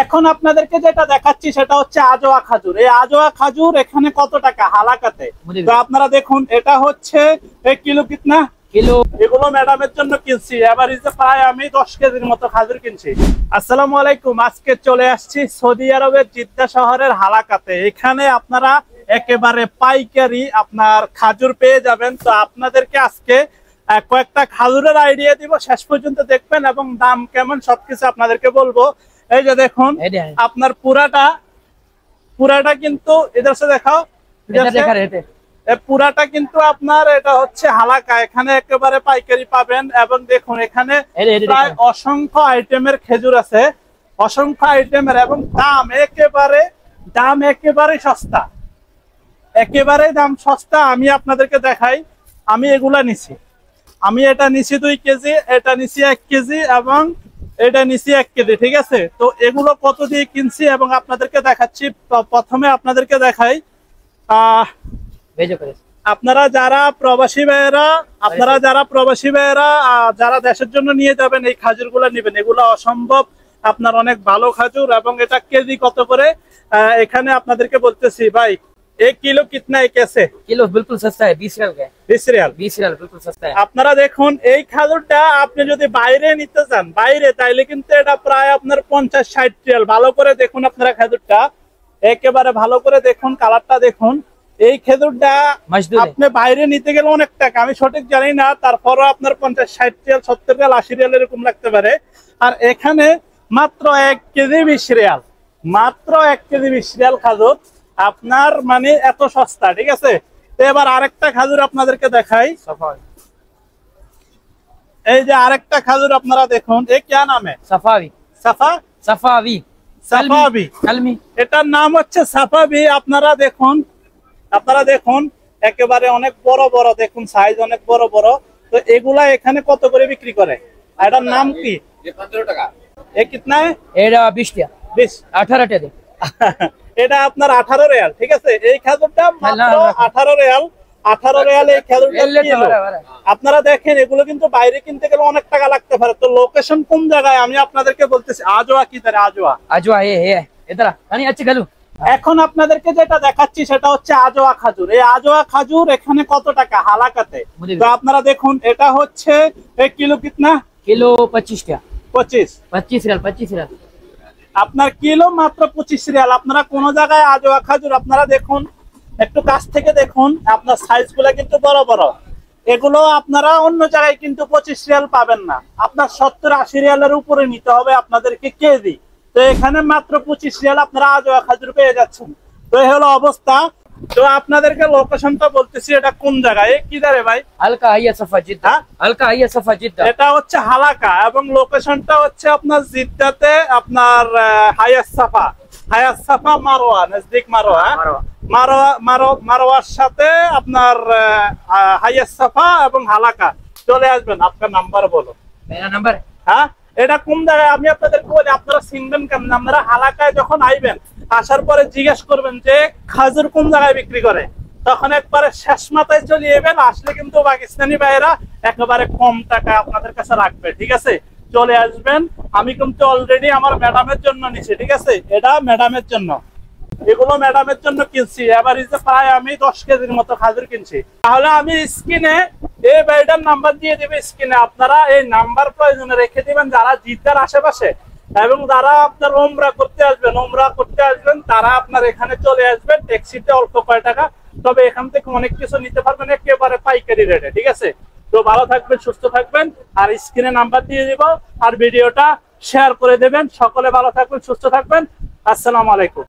এখন আপনাদেরকে যেটা দেখাচ্ছি সেটা হচ্ছে আজোয়া খাজুর। এই আজোয়া খাজুর এখানে কত টাকা হালাকাতে, তো আপনারা দেখুন এটা হচ্ছে কিলো কিতনা কিলো। এগুলো ম্যাডামের জন্য কিনছি, এভারেজে প্রায় আমি 10 কেজির মতো খাজুর কিনছি। আসসালামু আলাইকুম, আজকে চলে আসছি সৌদি আরবের জিদ্দা শহরের হালাকাতে। এখানে আপনারা একেবারে পাইকারি আপনার খাজুর পেয়ে যাবেন। তো আপনাদেরকে আজকে কয়েকটা খাজুরের আইডিয়া দিব, শেষ পর্যন্ত দেখবেন এবং দাম কেমন সবকিছু আপনাদেরকে বলবো। এই যে দেখুন আপনার পুরাটা কিন্তু এদের সাথে দেখাও, পুরাটা কিন্তু আপনার এটা হচ্ছে হালাকা, এখানে একেবারে পাইকারি পাবেন। এবং দেখুন এখানে প্রায় অসংখ্য আইটেমের খেজুর আছে, অসংখ্য আইটেমের, এবং দাম একেবারে সস্তা, একেবারে দাম সস্তা। আমি আপনাদেরকে দেখাই, আমি এগুলা নিছি, আমি এটা নিছি 2 কেজি, এটা নিছি 1 কেজি এবং এটা নিছি 1 কেজি, ঠিক আছে। তো এগুলো কত দিয়ে কিনছি এবং আপনাদেরকে দেখাচ্ছি। প্রথমে আপনাদেরকে দেখাই, আপনারা যারা প্রবাসী ভাইয়েরা যারা দেশের জন্য নিয়ে যাবেন এই খাজুরগুলো নেবেন, এগুলো অসম্ভব আপনার অনেক ভালো খাজুর। এবং এটা কেজি কত করে এখানে আপনাদেরকে বলতেছি। ভাই एक किलो कितना है, कैसे किलो? बिल्कुल सस्ता है, 20 रियाल का। 20 रियाल बिल्कुल सस्ता है। আপনারা দেখুন এই খাজুরটা আপনি যদি বাইরে নিতে চান বাইরে, তাইলে কিন্তু এটা প্রায় আপনার 50-60 রিয়াল। ভালো করে দেখুন আপনারা খাজুরটা, একেবারে ভালো করে দেখুন, কালারটা দেখুন। এই খেজুরটা আপনি বাইরে নিতে গেলে অনেক টাকা, আমি সঠিক জানি না, তারপরও আপনার 50-60 রিয়াল, 70 রিয়াল, 80 রিয়াল এরকম লাগতে পারে। আর এখানে মাত্র 1 কেজি 20 রিয়াল, মাত্র 1 কেজি 20 রিয়াল খাজুর আপনার, মানে এত সস্তা, ঠিক আছে। তো এবার আরেকটা খাজুর আপনাদেরকে দেখাই, এই যে আরেকটা খাজুর আপনারা দেখুন, এ কি নাম? সাফাবি, এটার নাম হচ্ছে সাফাবি। আপনারা দেখুন একেবারে অনেক বড় বড়, দেখুন সাইজ অনেক বড় বড়। তো এগুলা এখানে কত করে বিক্রি করে? এটার নাম কি? 15 টাকা। এ কিতনা? এটা 20 টাকা। 18 টাকা। এটা আপনার 18 রিয়াল, ঠিক আছে। এই খাজুরটা মাত্র 18 রিয়াল, 18 রিয়াল এই খাজুরটা কিলো। আপনারা দেখেন এগুলো কিন্তু বাইরে কিনতে গেলে অনেক টাকা লাগতে পারে। তো লোকেশন কোন জায়গায় আমি আপনাদেরকে বলতেছি, আজোয়া কি তারে, আজোয়া এদারা মানে আছে খালু। এখন আপনাদেরকে যেটা দেখাচ্ছি সেটা হচ্ছে আজোয়া খাজুর। এই আজোয়া খাজুর এখানে কত টাকা হালাকাতে, তো আপনারা দেখুন এটা হচ্ছে এক কিলো কিতনা, কিলো 25 টাকা। 25 রিয়াল, 25 রিয়াল আপনার কিলো মাত্র 25 রিয়াল। আপনারা কোন জায়গায় আজোয়া খাজুর আপনারা দেখুন, একটু কাছ থেকে দেখুন, আপনার সাইজ গুলা কিন্তু বড় বড়। এগুলো আপনারা অন্য জায়গায় কিন্তু 25 রিয়াল পাবেন না, আপনার 70-80 রিয়ালের উপরে নিতে হবে আপনাদেরকে কেজি। তো এখানে মাত্র 25 রিয়াল আপনারা আজোয়া খাজুর পেয়ে যাচ্ছেন। তো এই হলো অবস্থা। তো আপনাদেরকে লোকেশনটা বলতেছি, এটা কোন জায়গায়, কি দাঁড়ে ভাই? হালকা হাইয়া সাফা জিদ্দা, হালকা হাইয়া সাফা জিদ্দা। এটা হচ্ছে হালাকা এবং লোকেশনটা হচ্ছে আপনার জিদ্দাতে, আপনার হাইয়া সাফা মারওয়া, নজদিক মারওয়ার সাথে আপনার হাইয়া সাফা এবং হালাকা চলে আসবেন। আপনার নাম্বার বলো। নাম্বার? হ্যাঁ, এটা কোন জায়গায় আমি আপনাদেরকে বলি, আপনারা চিনবেন কেমন? আপনারা হালাকায় যখন আইবেন, আসার পরে জিজ্ঞেস করবেন যে খাজুর কোন জায়গায় বিক্রি করে, তখন একবারে শেষ মাথায় চলে যাবেন। আসলে কিন্তু পাকিস্তানি ভাইয়েরা একেবারে কম টাকা আপনাদের কাছে রাখবে, ঠিক আছে। চলে আসবেন। আমি কিন্তু অলরেডি আমার ম্যাডামের জন্য নিছি, ঠিক আছে। এটা ম্যাডামের জন্য, এগুলো ম্যাডামের জন্য কিনছি, এভারেজে প্রায় আমি 10 কেজির মতো খাজুর কিনছি। তাহলে আমি স্ক্রিনে এই ভাইটার নাম্বার দিয়ে দেবে, স্ক্রিনে আপনারা এই নাম্বার প্রয়োজনে রেখে দিবেন। যারা জিদ্দার আশেপাশে এবং যারা আপনার ওমরা করতে আসবেন তারা আপনার এখানে চলে আসবেন। ট্যাক্সিতে অল্প কয় টাকা, তবে এখান থেকে অনেক কিছু নিতে পারবেন একেবারে পাইকারি রেটে, ঠিক আছে। তো ভালো থাকবেন, সুস্থ থাকবেন, আর স্ক্রিনে নাম্বার দিয়ে দিব, আর ভিডিওটা শেয়ার করে দেবেন। সকলে ভালো থাকবেন, সুস্থ থাকবেন। আসসালামু আলাইকুম।